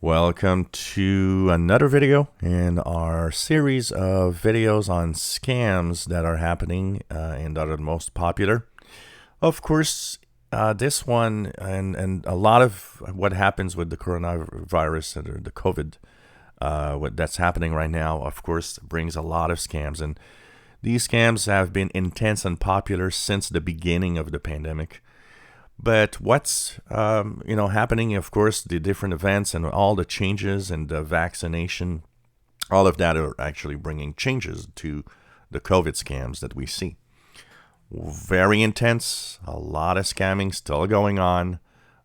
Welcome to another video in our series of videos on scams that are happening and that are the most popular. Of course, this one and a lot of what happens with the coronavirus or the COVID, what that's happening right now, of course, brings a lot of scams. And these scams have been intense and popular since the beginning of the pandemic. But what's happening, of course, the different events and all the changes and the vaccination, all of that are actually bringing changes to the COVID scams that we see. Very intense, a lot of scamming still going on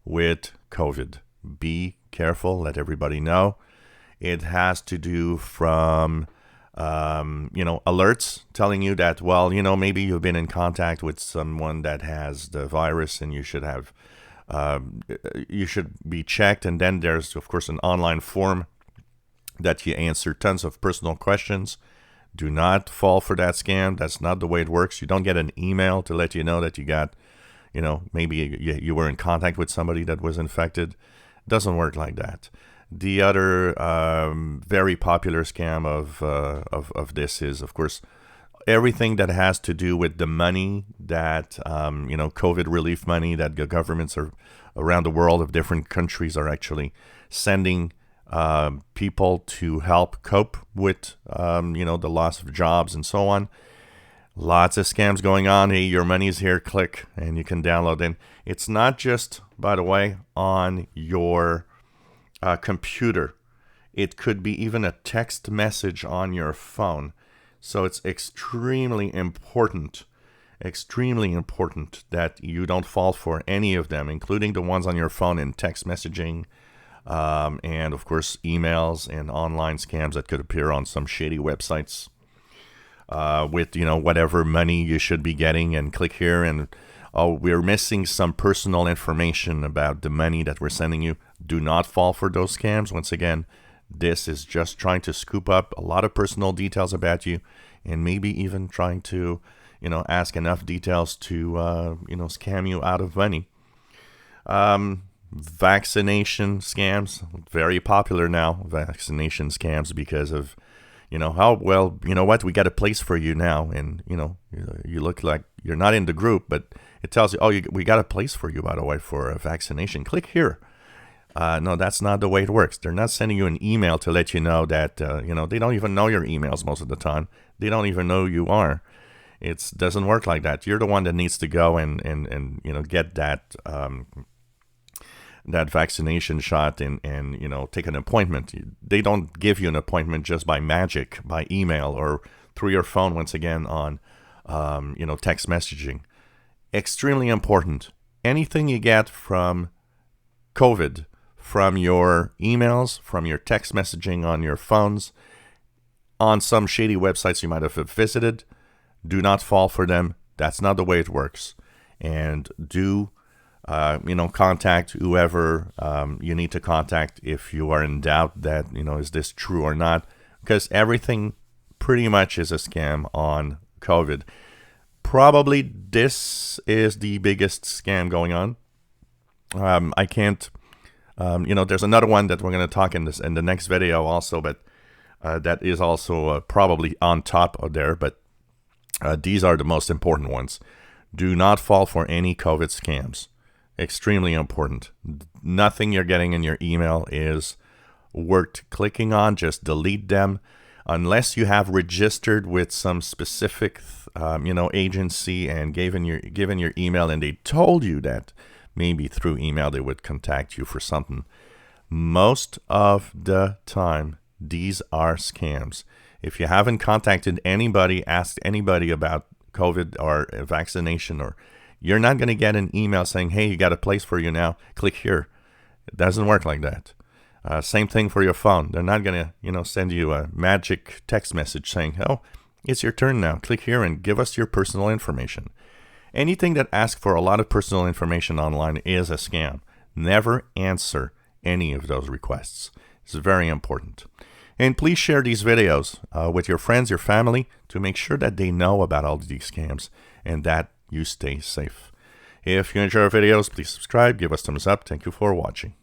with COVID. Be careful, let everybody know. It has to do from alerts telling you that, maybe you've been in contact with someone that has the virus and you should be checked. And then there's, of course, an online form that you answer tons of personal questions. Do not fall for that scam. That's not the way it works. You don't get an email to let you know that you got, maybe you were in contact with somebody that was infected. It doesn't work like that. The other very popular scam of this is, of course, everything that has to do with the money that, COVID relief money that the governments are around the world of different countries are actually sending people to help cope with, the loss of jobs and so on. Lots of scams going on. Hey, your money's here, click, and you can download it. It's not just, by the way, on your computer. It could be even a text message on your phone. So it's extremely important that you don't fall for any of them, including the ones on your phone in text messaging, and of course emails and online scams that could appear on some shady websites with whatever money you should be getting, and click here and we're missing some personal information about the money that we're sending you. Do not fall for those scams. Once again, this is just trying to scoop up a lot of personal details about you, and maybe even trying to, ask enough details to, scam you out of money. Vaccination scams, very popular now. Vaccination scams because of, we got a place for you now, and you look like you're not in the group, but it tells you, we got a place for you, by the way, for a vaccination. Click here. No, that's not the way it works. They're not sending you an email to let you know that, they don't even know your emails most of the time. They don't even know who you are. It doesn't work like that. You're the one that needs to go and get that that vaccination shot and take an appointment. They don't give you an appointment just by magic, by email or through your phone, once again, on text messaging. Extremely important. Anything you get from COVID, from your emails, from your text messaging on your phones, on some shady websites you might have visited, do not fall for them. That's not the way it works. And do contact whoever you need to contact if you are in doubt that, is this true or not? Because everything pretty much is a scam on COVID. Probably this is the biggest scam going on. I can't, there's another one that we're going to talk in the next video also, but that is also probably on top of there. But these are the most important ones. Do not fall for any COVID scams. Extremely important. Nothing you're getting in your email is worth clicking on. Just delete them. Unless you have registered with some specific, agency and given your email, and they told you that maybe through email they would contact you for something. Most of the time, these are scams. If you haven't contacted anybody, asked anybody about COVID or vaccination, or you're not going to get an email saying, hey, you got a place for you now, click here. It doesn't work like that. Same thing for your phone. They're not going to, send you a magic text message saying, oh, it's your turn now. Click here and give us your personal information. Anything that asks for a lot of personal information online is a scam. Never answer any of those requests. It's very important. And please share these videos with your friends, your family, to make sure that they know about all these scams and that you stay safe. If you enjoy our videos, please subscribe, give us thumbs up. Thank you for watching.